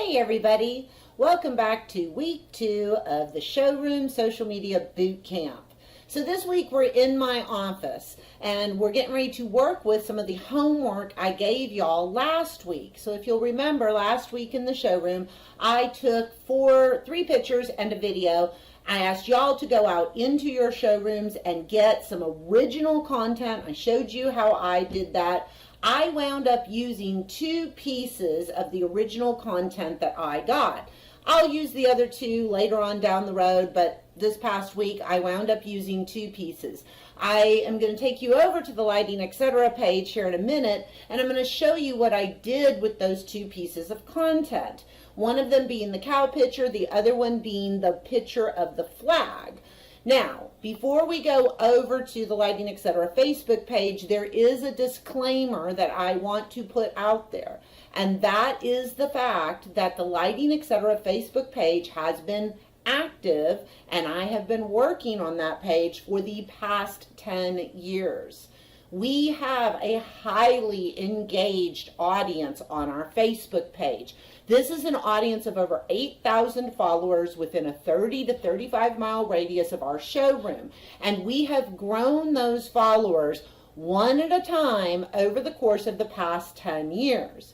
Hey everybody, welcome back to week 2 of the Showroom Social Media Bootcamp. So this week we're in my office and we're getting ready to work with some of the homework I gave y'all last week. So if you'll remember, last week in the showroom I took 3 pictures and a video. I asked y'all to go out into your showrooms and get some original content. I showed you how I did that. I wound up using 2 pieces of the original content that I got. I'll use the other 2 later on down the road, but this past week I wound up using 2 pieces. I am going to take you over to the Lighting Etc. page here in a minute, and I'm going to show you what I did with those 2 pieces of content. One of them being the cow picture, the other one being the picture of the flag. Now, before we go over to the Lighting Etc. Facebook page, there is a disclaimer that I want to put out there. And that is the fact that the Lighting Etc. Facebook page has been active, and I have been working on that page for the past 10 years. We have a highly engaged audience on our Facebook page. This is an audience of over 8,000 followers within a 30 to 35 mile radius of our showroom. And we have grown those followers one at a time over the course of the past 10 years.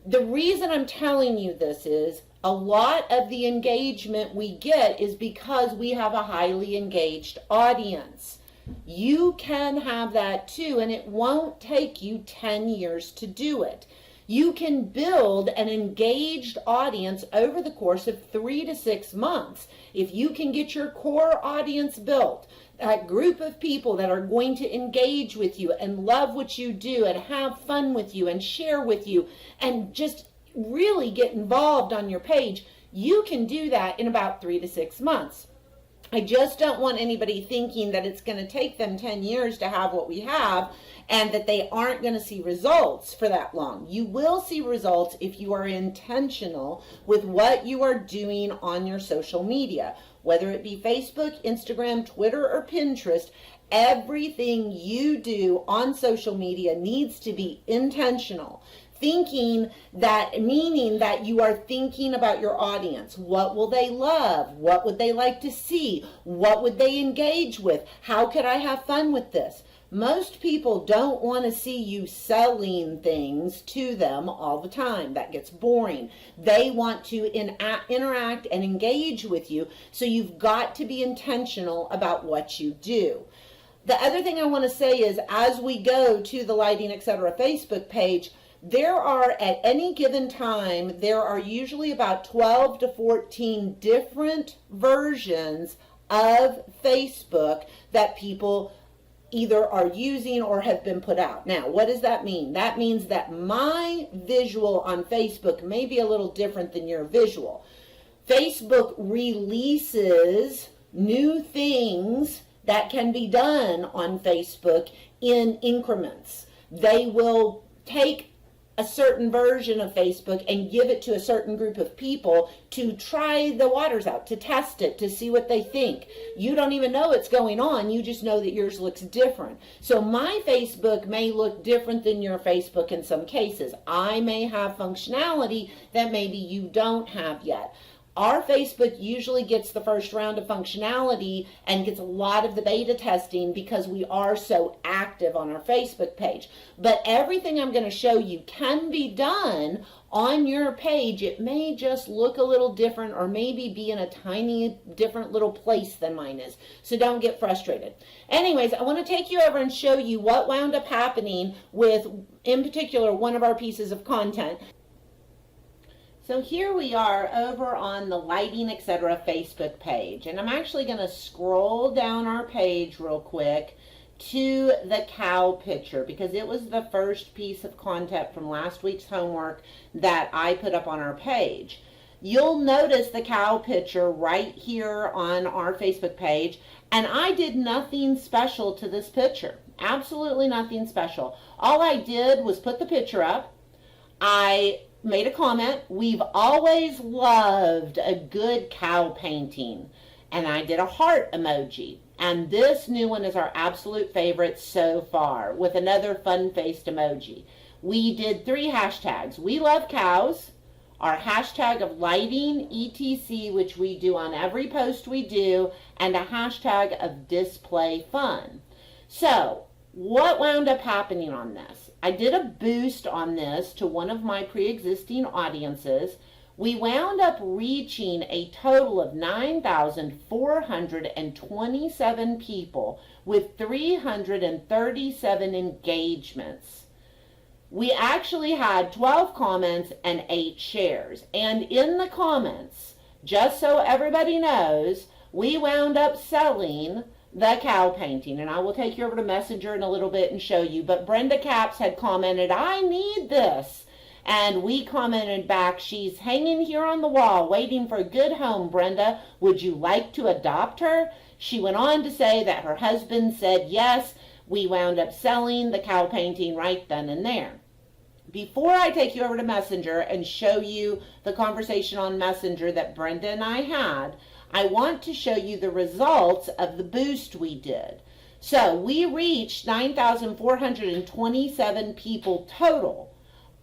The reason I'm telling you this is a lot of the engagement we get is because we have a highly engaged audience. You can have that too, and it won't take you 10 years to do it. You can build an engaged audience over the course of 3 to 6 months. If you can get your core audience built, that group of people that are going to engage with you and love what you do and have fun with you and share with you and just really get involved on your page, you can do that in about 3 to 6 months. I just don't want anybody thinking that it's going to take them 10 years to have what we have and that they aren't going to see results for that long. You will see results if you are intentional with what you are doing on your social media, whether it be Facebook, Instagram, Twitter, or Pinterest. Everything you do on social media needs to be intentional. Meaning that you are thinking about your audience. What will they love? What would they like to see? What would they engage with? How could I have fun with this? Most people don't want to see you selling things to them all the time. That gets boring. They want to interact and engage with you, so you've got to be intentional about what you do. The other thing I want to say is, as we go to the Lighting Etc. Facebook page, there are, at any given time, there are usually about 12 to 14 different versions of Facebook that people either are using or have been put out. Now, what does that mean? That means that my visual on Facebook may be a little different than your visual. Facebook releases new things that can be done on Facebook in increments. They will take a certain version of Facebook and give it to a certain group of people to try the waters out, to test it, to see what they think. You don't even know what's going on. You just know that yours looks different. So my Facebook may look different than your Facebook in some cases. I may have functionality that maybe you don't have yet. Our Facebook usually gets the first round of functionality and gets a lot of the beta testing because we are so active on our Facebook page. But everything I'm going to show you can be done on your page. It may just look a little different or maybe be in a tiny different little place than mine is. So don't get frustrated. Anyways, I want to take you over and show you what wound up happening with, in particular, one of our pieces of content. So here we are over on the Lighting Etc. Facebook page, and I'm actually going to scroll down our page real quick to the cow picture because it was the first piece of content from last week's homework that I put up on our page. You'll notice the cow picture right here on our Facebook page, and I did nothing special to this picture. Absolutely nothing special. All I did was put the picture up. I made a comment. We've always loved a good cow painting. And I did a heart emoji. And this new one is our absolute favorite so far, with another fun-faced emoji. We did 3 hashtags. We love cows, our hashtag of lighting etc, which we do on every post we do, and a hashtag of display fun. So what wound up happening on this? I did a boost on this to one of my pre-existing audiences. We wound up reaching a total of 9,427 people with 337 engagements. We actually had 12 comments and 8 shares. And in the comments, just so everybody knows, we wound up selling the cow painting. And I will take you over to Messenger in a little bit and show you. But Brenda Capps had commented, "I need this." And we commented back, "She's hanging here on the wall waiting for a good home, Brenda. Would you like to adopt her?" She went on to say that her husband said yes. We wound up selling the cow painting right then and there. Before I take you over to Messenger and show you the conversation on Messenger that Brenda and I had, I want to show you the results of the boost we did. So we reached 9,427 people total,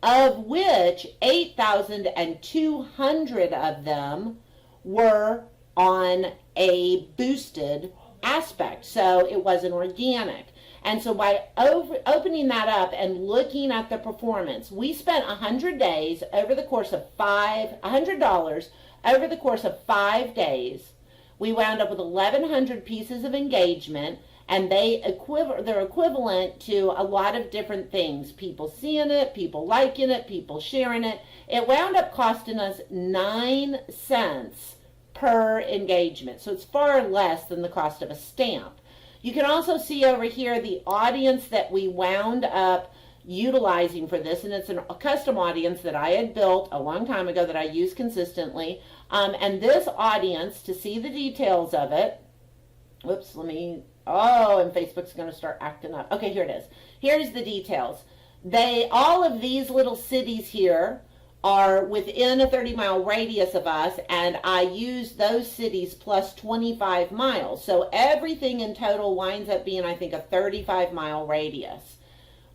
of which 8,200 of them were on a boosted aspect. So it wasn't organic. And so by opening that up and looking at the performance, we spent $100 over the course of $100 over the course of 5 days. We wound up with 1,100 pieces of engagement, and they're equivalent to a lot of different things. People seeing it, people liking it, people sharing it. It wound up costing us 9 cents per engagement. So it's far less than the cost of a stamp. You can also see over here the audience that we wound up utilizing for this, and it's a custom audience that I had built a long time ago that I use consistently. And this audience, to see the details of it, whoops, and Facebook's going to start acting up. Okay, here it is. Here's the details. All of these little cities here are within a 30-mile radius of us, and I use those cities plus 25 miles. So everything in total winds up being, I think, a 35-mile radius.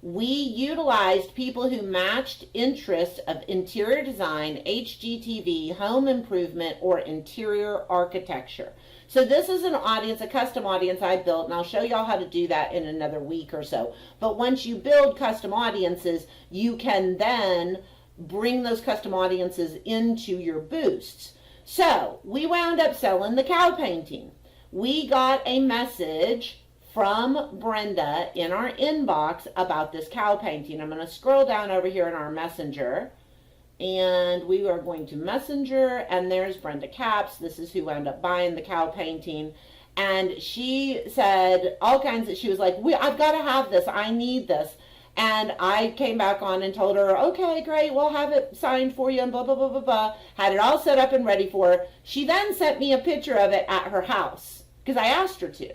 We utilized people who matched interests of interior design, HGTV, home improvement, or interior architecture. So this is an audience, a custom audience I built, and I'll show y'all how to do that in another week or so. But once you build custom audiences, you can then bring those custom audiences into your boosts. So we wound up selling the cow painting. We got a message from Brenda in our inbox about this cow painting. I'm going to scroll down over here in our Messenger, and we are going to Messenger, and there's Brenda Capps. This is who wound up buying the cow painting. And she said all kinds of, she was like, I've got to have this. I need this. And I came back on and told her, okay, great, we'll have it signed for you and blah, blah, blah, blah, blah. Had it all set up and ready for her. She then sent me a picture of it at her house because I asked her to.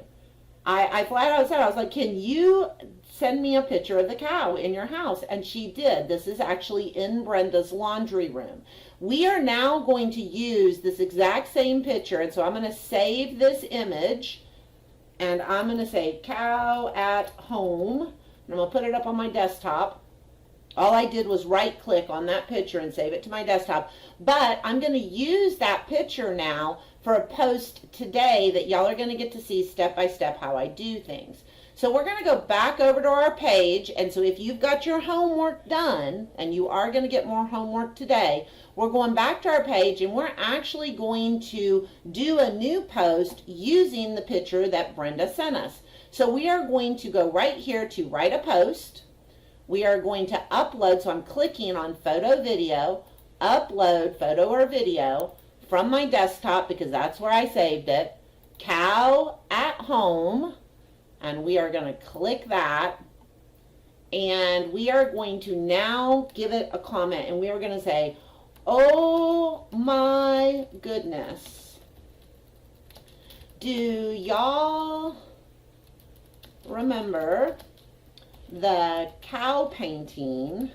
I flat out said, I was like, can you send me a picture of the cow in your house? And she did. This is actually in Brenda's laundry room. We are now going to use this exact same picture. And so I'm going to save this image, and I'm going to say cow at home. And I'm going to put it up on my desktop. All I did was right click on that picture and save it to my desktop. But I'm going to use that picture now for a post today that y'all are going to get to see step by step how I do things. So we're going to go back over to our page. And so if you've got your homework done, and you are going to get more homework today, we're going back to our page, and we're actually going to do a new post using the picture that Brenda sent us. So we are going to go right here to write a post. We are going to upload, so I'm clicking on photo video, upload photo or video from my desktop because that's where I saved it, cow at home, and we are going to click that, and we are going to now give it a comment, and we are going to say, oh my goodness, do y'all remember the cow painting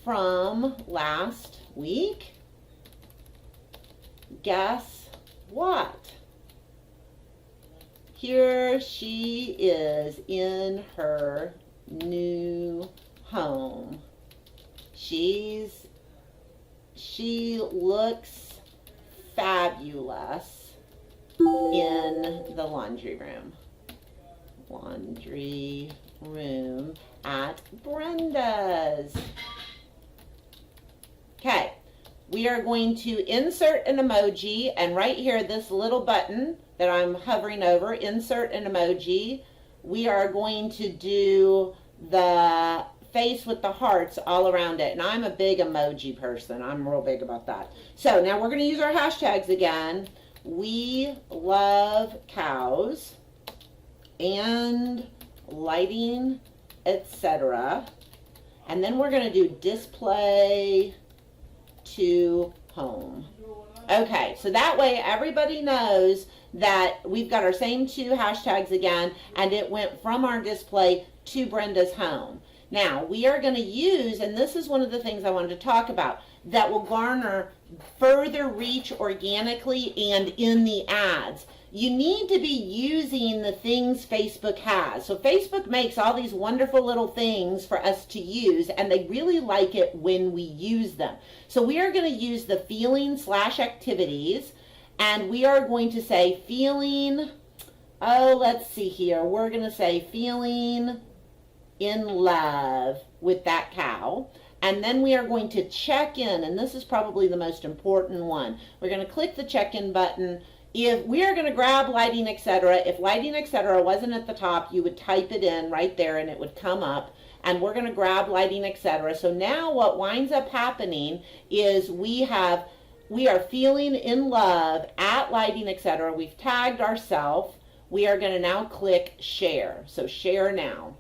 from last week? Guess what? Here she is in her new home. She looks fabulous in the laundry room. Laundry room at Brenda's. Okay, we are going to insert an emoji, and right here, this little button that I'm hovering over, insert an emoji, we are going to do the face with the hearts all around it. And I'm a big emoji person. I'm real big about that. So now we're going to use our hashtags again. We love cows and lighting, etc. And then we're going to do display to home. Okay, so that way everybody knows that we've got our same two hashtags again, and it went from our display to Brenda's home. Now, we are going to use, and this is one of the things I wanted to talk about, that will garner further reach organically and in the ads. You need to be using the things Facebook has. So Facebook makes all these wonderful little things for us to use, and they really like it when we use them. So we are going to use the feeling/activities, and we are going to say feeling, let's see here. We're going to say feeling in love with that cow. And then we are going to check in, and this is probably the most important one. We're going to click the check-in button. If we are going to grab lighting, etc., if lighting, etc. wasn't at the top, you would type it in right there and it would come up. And we're going to grab lighting, etc. So now what winds up happening is we are feeling in love at lighting, etc. We've tagged ourselves. We are going to now click share. So share now.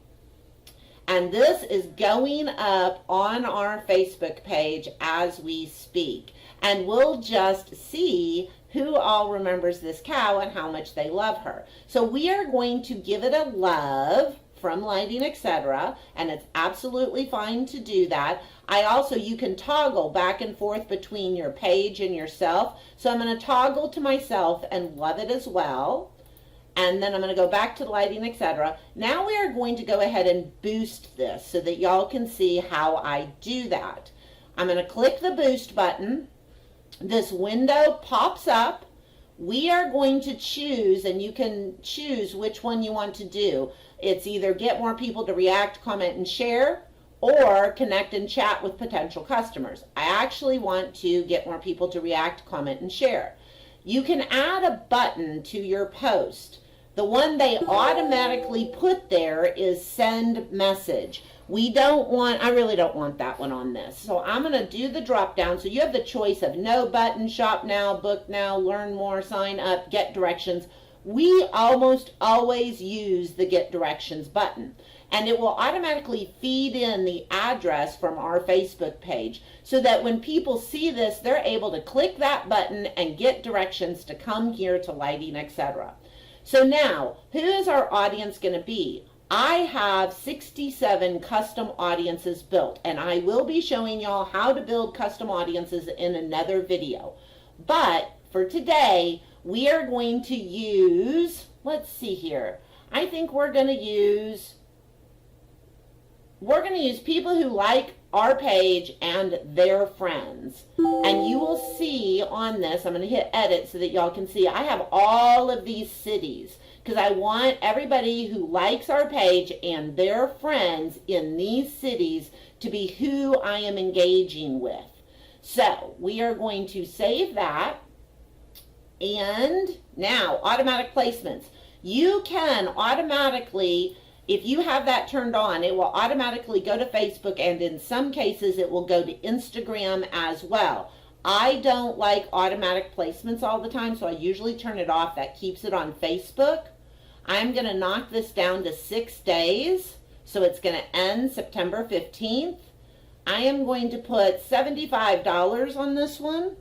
And this is going up on our Facebook page as we speak. And we'll just see who all remembers this cow and how much they love her. So we are going to give it a love from lighting, etc. And it's absolutely fine to do that. You can toggle back and forth between your page and yourself. So I'm going to toggle to myself and love it as well. And then I'm going to go back to the lighting, etc. Now we are going to go ahead and boost this so that y'all can see how I do that. I'm going to click the boost button. This window pops up. We are going to choose, and you can choose which one you want to do. It's either get more people to react, comment, and share, or connect and chat with potential customers. I actually want to get more people to react, comment, and share. You can add a button to your post. The one they automatically put there is send message. I really don't want that one on this. So I'm going to do the drop down. So you have the choice of no button, shop now, book now, learn more, sign up, get directions. We almost always use the get directions button. And it will automatically feed in the address from our Facebook page so that when people see this, they're able to click that button and get directions to come here to lighting, etc. So now, who is our audience going to be? I have 67 custom audiences built, and I will be showing y'all how to build custom audiences in another video. But for today, we are going to use, let's see here. I think we're going to use people who like our page and their friends. And you will see on this, I'm going to hit edit so that y'all can see, I have all of these cities because I want everybody who likes our page and their friends in these cities to be who I am engaging with. So we are going to save that. And now automatic placements. You can automatically, if you have that turned on, it will automatically go to Facebook, and in some cases it will go to Instagram as well. I don't like automatic placements all the time, so I usually turn it off. That keeps it on Facebook. I'm going to knock this down to 6 days, so it's going to end September 15th. I am going to put $75 on this one.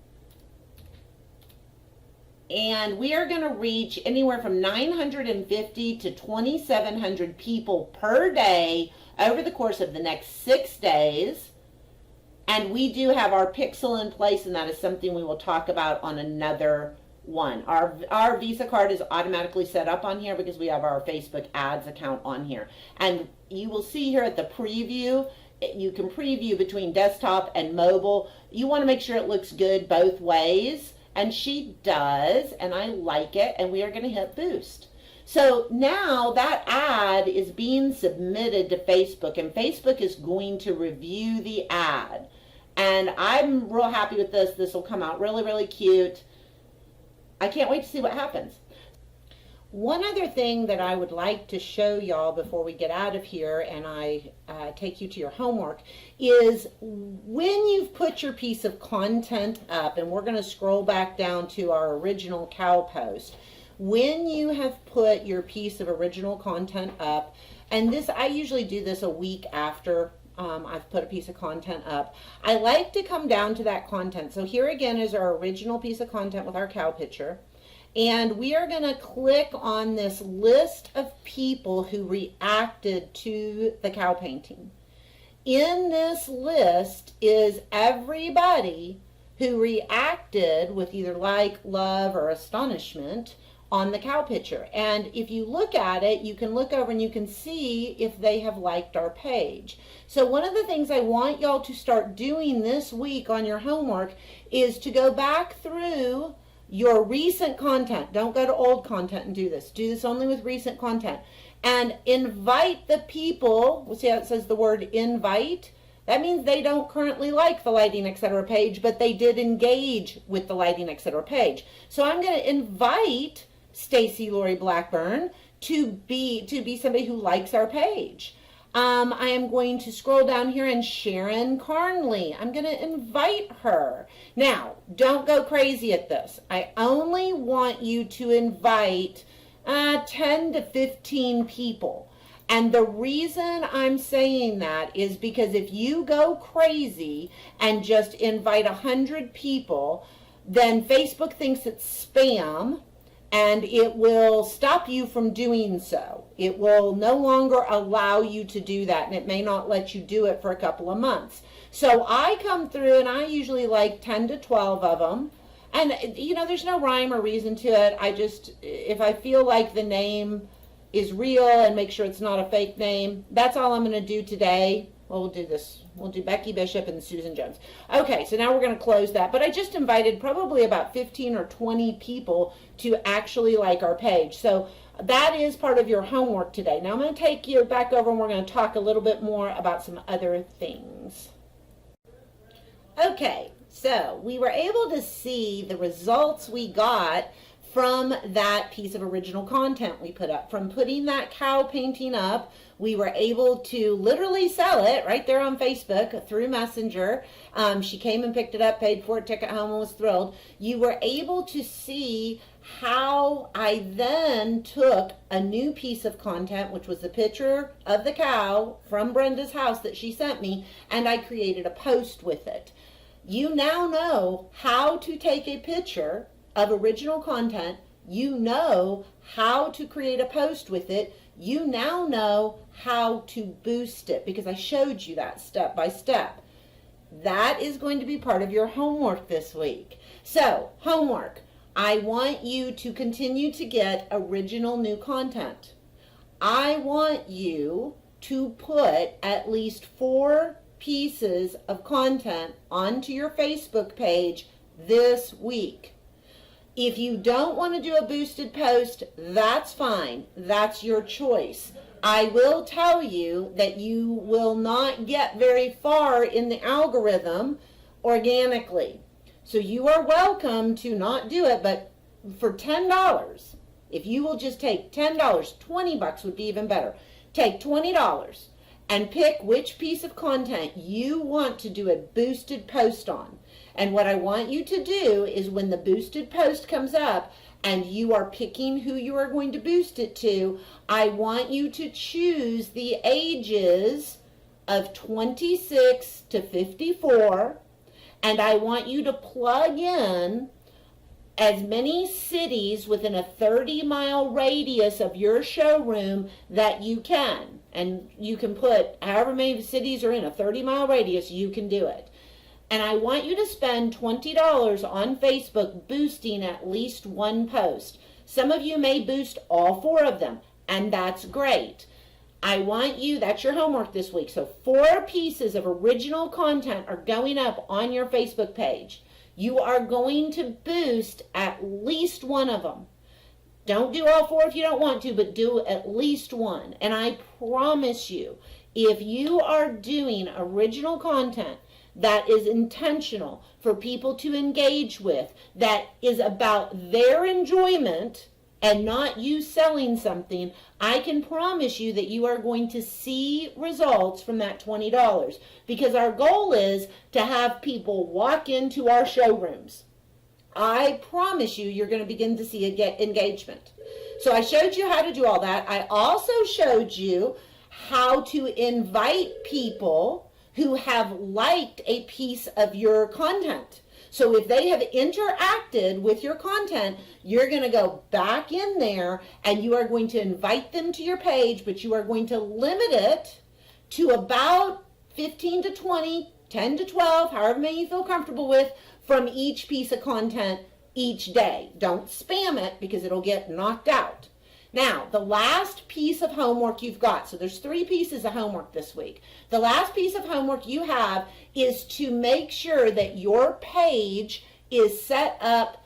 And we are going to reach anywhere from 950 to 2,700 people per day over the course of the next 6 days. And we do have our pixel in place, and that is something we will talk about on another one. Our Visa card is automatically set up on here because we have our Facebook ads account on here. And you will see here at the preview, you can preview between desktop and mobile. You want to make sure it looks good both ways, and she does, and I like it, and we are going to hit boost. So now that ad is being submitted to Facebook, and Facebook is going to review the ad. And I'm real happy with this. This will come out really, really cute. I can't wait to see what happens. One other thing that I would like to show y'all before we get out of here and I take you to your homework is when you've put your piece of content up, and we're going to scroll back down to our original cow post. When you have put your piece of original content up, and this, I usually do this a week after I've put a piece of content up, I like to come down to that content. So here again is our original piece of content with our cow picture. And we are going to click on this list of people who reacted to the cow painting. In this list is everybody who reacted with either like, love, or astonishment on the cow picture. And if you look at it, you can look over and you can see if they have liked our page. So one of the things I want y'all to start doing this week on your homework is to go back through your recent content. Don't go to old content and do this. Do this only with recent content. And invite the people. We'll see how it says the word invite. That means they don't currently like the lighting, etc. page, but they did engage with the lighting, etc. page. So I'm going to invite Stacy Lori Blackburn to be somebody who likes our page. I am going to scroll down here, and Sharon Carnley, I'm going to invite her. Now, don't go crazy at this. I only want you to invite 10 to 15 people. And the reason I'm saying that is because if you go crazy and just invite 100 people, then Facebook thinks it's spam, and it will stop you from doing so. It will no longer allow you to do that, and it may not let you do it for a couple of months. So I come through, and I usually like 10 to 12 of them. And, you know, there's no rhyme or reason to it. I just, if I feel like the name is real and make sure it's not a fake name, that's all I'm going to do today. Well, we'll do this. We'll do Becky Bishop and Susan Jones. Okay, so now we're going to close that. But I just invited probably about 15 or 20 people to actually like our page. So that is part of your homework today. Now I'm going to take you back over, and we're going to talk a little bit more about some other things. Okay, so we were able to see the results we got from that piece of original content we put up. From putting that cow painting up, we were able to literally sell it right there on Facebook through Messenger. She came and picked it up, paid for it, took it home, and was thrilled. You were able to see how I then took a new piece of content, which was the picture of the cow from Brenda's house that she sent me, and I created a post with it. You now know how to take a picture of original content. You know how to create a post with it. You now know how to boost it because I showed you that step by step. That is going to be part of your homework this week. So, homework. I want you to continue to get original new content. I want you to put at least 4 pieces of content onto your Facebook page this week. If you don't want to do a boosted post, that's fine. That's your choice. I will tell you that you will not get very far in the algorithm organically. So you are welcome to not do it, but for $10, if you will just take $10, $20 would be even better. Take $20 and pick which piece of content you want to do a boosted post on. And what I want you to do is when the boosted post comes up and you are picking who you are going to boost it to, I want you to choose the ages of 26 to 54, and I want you to plug in as many cities within a 30-mile radius of your showroom that you can. And you can put however many cities are in a 30-mile radius, you can do it. And I want you to spend $20 on Facebook boosting at least one post. Some of you may boost all 4 of them, and that's great. I want you, that's your homework this week. So 4 pieces of original content are going up on your Facebook page. You are going to boost at least one of them. Don't do all 4 if you don't want to, but do at least one. And I promise you, if you are doing original content that is intentional for people to engage with, that is about their enjoyment and not you selling something, I can promise you that you are going to see results from that $20. Because our goal is to have people walk into our showrooms. I promise you, you're going to begin to see engagement. So I showed you how to do all that. I also showed you how to invite people who have liked a piece of your content. So if they have interacted with your content, you're going to go back in there and you are going to invite them to your page, but you are going to limit it to about 15 to 20, 10 to 12, however many you feel comfortable with, from each piece of content each day. Don't spam it because it'll get knocked out. Now, the last piece of homework you've got, so there's 3 pieces of homework this week. The last piece of homework you have is to make sure that your page is set up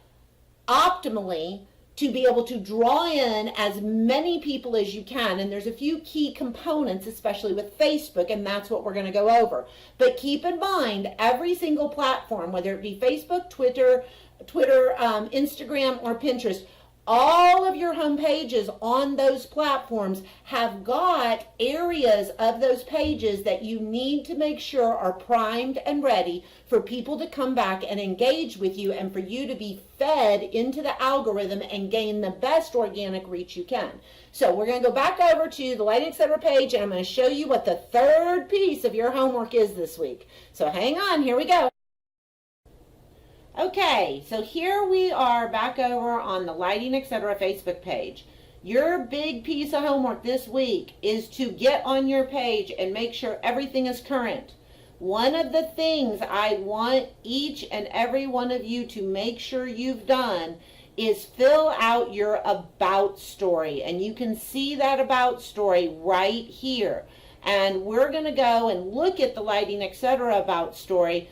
optimally to be able to draw in as many people as you can. And there's a few key components, especially with Facebook, and that's what we're going to go over. But keep in mind, every single platform, whether it be Facebook, Twitter, Instagram, or Pinterest, all of your home pages on those platforms have got areas of those pages that you need to make sure are primed and ready for people to come back and engage with you and for you to be fed into the algorithm and gain the best organic reach you can. So we're going to go back over to the Lighting Etc. page, and I'm going to show you what the 3rd piece of your homework is this week. So hang on, here we go. Okay, so here we are back over on the Lighting Etc. Facebook page. Your big piece of homework this week is to get on your page and make sure everything is current. One of the things I want each and every one of you to make sure you've done is fill out your about story. And you can see that about story right here. And we're going to go and look at the Lighting Etc. about story.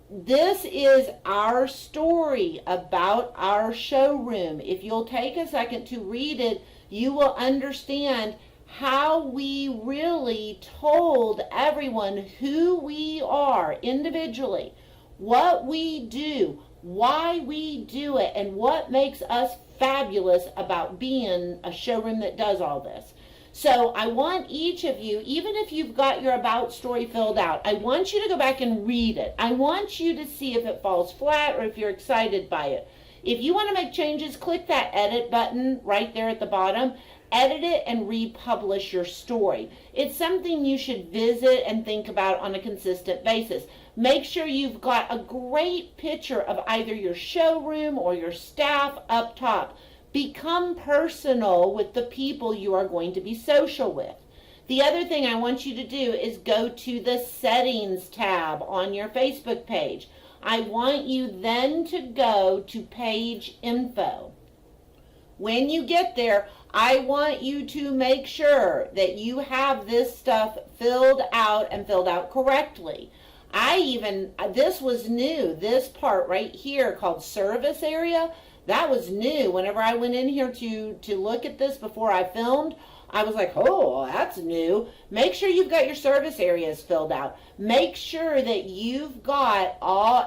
This is our story about our showroom. If you'll take a second to read it, you will understand how we really told everyone who we are individually, what we do, why we do it, and what makes us fabulous about being a showroom that does all this. So I want each of you, even if you've got your about story filled out, I want you to go back and read it. I want you to see if it falls flat or if you're excited by it. If you want to make changes, click that edit button right there at the bottom. Edit it and republish your story. It's something you should visit and think about on a consistent basis. Make sure you've got a great picture of either your showroom or your staff up top. Become personal with the people you are going to be social with. The other thing I want you to do is go to the settings tab on your Facebook page. I want you then to go to page info. When you get there, I want you to make sure that you have this stuff filled out and filled out correctly. This was new, this part right here called service area. That was new. Whenever I went in here to look at this before I filmed, I was like, oh, that's new. Make sure you've got your service areas filled out. Make sure that you've got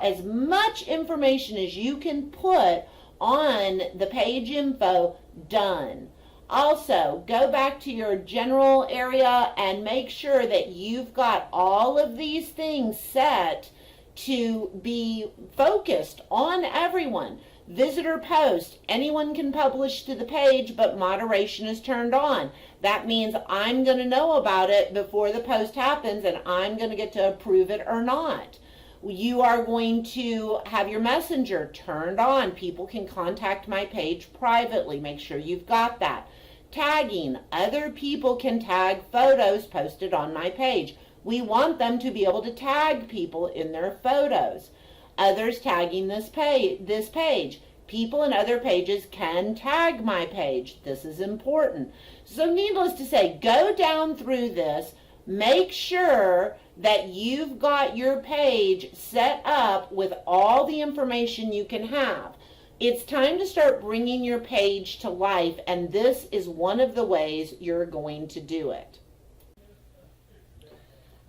as much information as you can put on the page info done. Also, go back to your general area and make sure that you've got all of these things set to be focused on everyone. Visitor post, anyone can publish to the page, but moderation is turned on. That means I'm going to know about it before the post happens, and I'm going to get to approve it or not. You are going to have your messenger turned on. People can contact my page privately. Make sure you've got that. Tagging, other people can tag photos posted on my page. We want them to be able to tag people in their photos. Others tagging this page. People in other pages can tag my page. This is important. So needless to say, go down through this. Make sure that you've got your page set up with all the information you can have. It's time to start bringing your page to life, and this is one of the ways you're going to do it.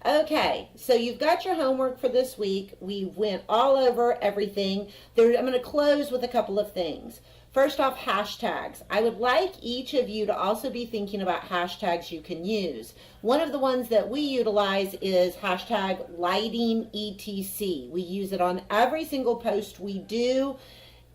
Okay, so you've got your homework for this week. We went all over everything. I'm going to close with a couple of things. First off, hashtags. I would like each of you to also be thinking about hashtags you can use. One of the ones that we utilize is hashtag lighting etc. We use it on every single post we do.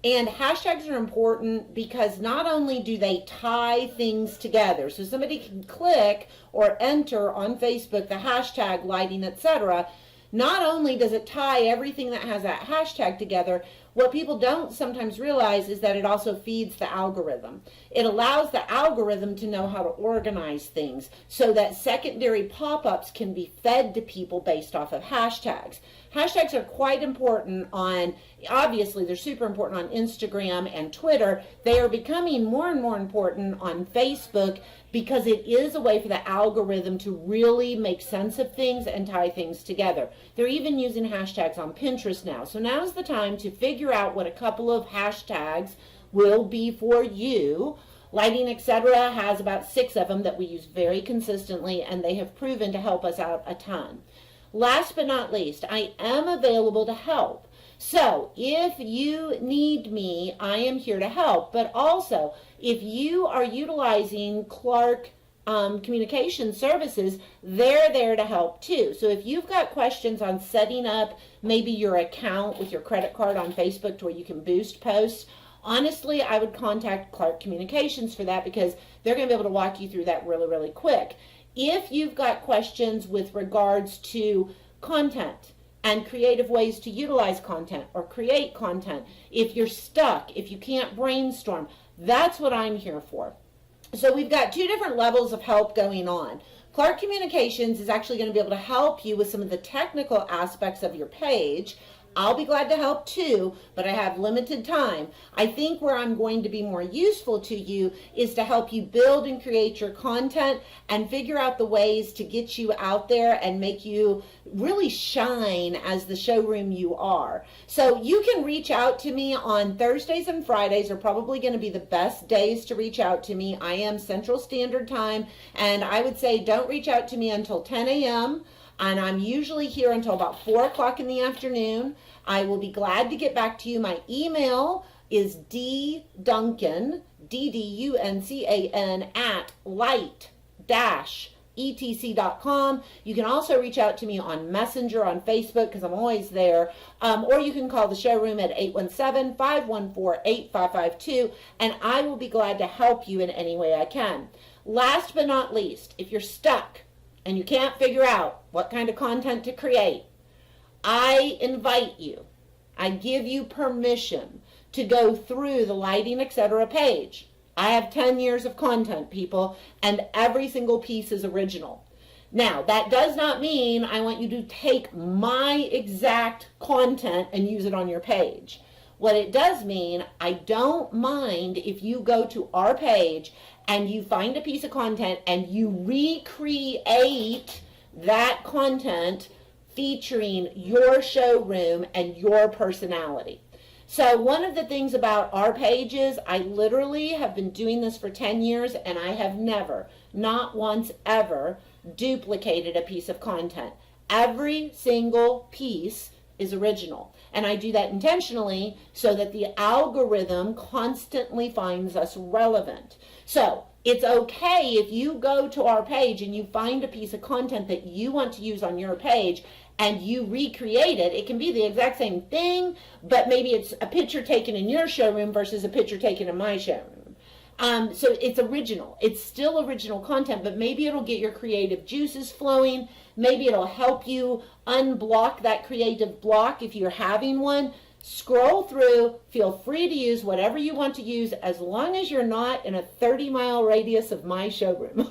And hashtags are important because not only do they tie things together, so somebody can click or enter on Facebook the hashtag lighting, etc. Not only does it tie everything that has that hashtag together, what people don't sometimes realize is that it also feeds the algorithm. It allows the algorithm to know how to organize things so that secondary pop-ups can be fed to people based off of hashtags. Hashtags are quite important obviously they're super important on Instagram and Twitter. They are becoming more and more important on Facebook because it is a way for the algorithm to really make sense of things and tie things together. They're even using hashtags on Pinterest now. So now's the time to figure out what a couple of hashtags will be for you. Lighting, etc. has about 6 of them that we use very consistently, and they have proven to help us out a ton. Last but not least, I am available to help. So if you need me, I am here to help. But also, if you are utilizing Clark Communication Services, they're there to help too. So if you've got questions on setting up maybe your account with your credit card on Facebook to where you can boost posts, honestly, I would contact Clark Communications for that because they're going to be able to walk you through that really, really quick. If you've got questions with regards to content and creative ways to utilize content or create content, if you're stuck, if you can't brainstorm, that's what I'm here for. So we've got 2 different levels of help going on. Clark Communications is actually going to be able to help you with some of the technical aspects of your page. I'll be glad to help too, but I have limited time. I think where I'm going to be more useful to you is to help you build and create your content and figure out the ways to get you out there and make you really shine as the showroom you are. So you can reach out to me on Thursdays and Fridays are probably going to be the best days to reach out to me. I am Central Standard Time, and I would say don't reach out to me until 10 a.m., and I'm usually here until about 4 o'clock in the afternoon. I will be glad to get back to you. My email is dduncan, DDUNCAN, at light-etc.com. You can also reach out to me on Messenger on Facebook because I'm always there. Or you can call the showroom at 817-514-8552, and I will be glad to help you in any way I can. Last but not least, if you're stuck and you can't figure out what kind of content to create, I invite you, I give you permission to go through the lighting, etc. page. I have 10 years of content, people, and every single piece is original. Now, that does not mean I want you to take my exact content and use it on your page. What it does mean, I don't mind if you go to our page and you find a piece of content and you recreate that content featuring your showroom and your personality. So one of the things about our page is I literally have been doing this for 10 years and I have never, not once ever, duplicated a piece of content. Every single piece is original. And I do that intentionally so that the algorithm constantly finds us relevant. So it's okay if you go to our page and you find a piece of content that you want to use on your page and you recreate it. It can be the exact same thing, but maybe it's a picture taken in your showroom versus a picture taken in my showroom. So it's original. It's still original content, but maybe it'll get your creative juices flowing. Maybe it'll help you unblock that creative block if you're having one. Scroll through, feel free to use whatever you want to use as long as you're not in a 30-mile radius of my showroom.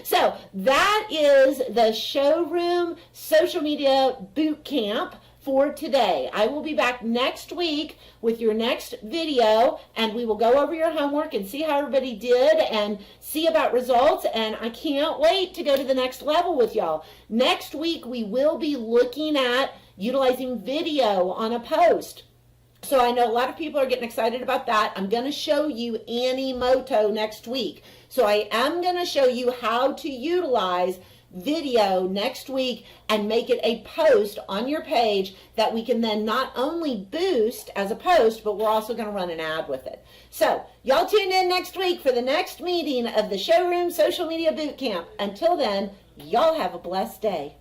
So that is the Showroom Social Media Boot Camp for today. I will be back next week with your next video, and we will go over your homework and see how everybody did and see about results. And I can't wait to go to the next level with y'all. Next week, we will be looking at utilizing video on a post. So I know a lot of people are getting excited about that. I'm going to show you Animoto next week. So I am going to show you how to utilize video next week and make it a post on your page that we can then not only boost as a post, but we're also going to run an ad with it. So y'all tune in next week for the next meeting of the Showroom Social Media Bootcamp. Until then, y'all have a blessed day.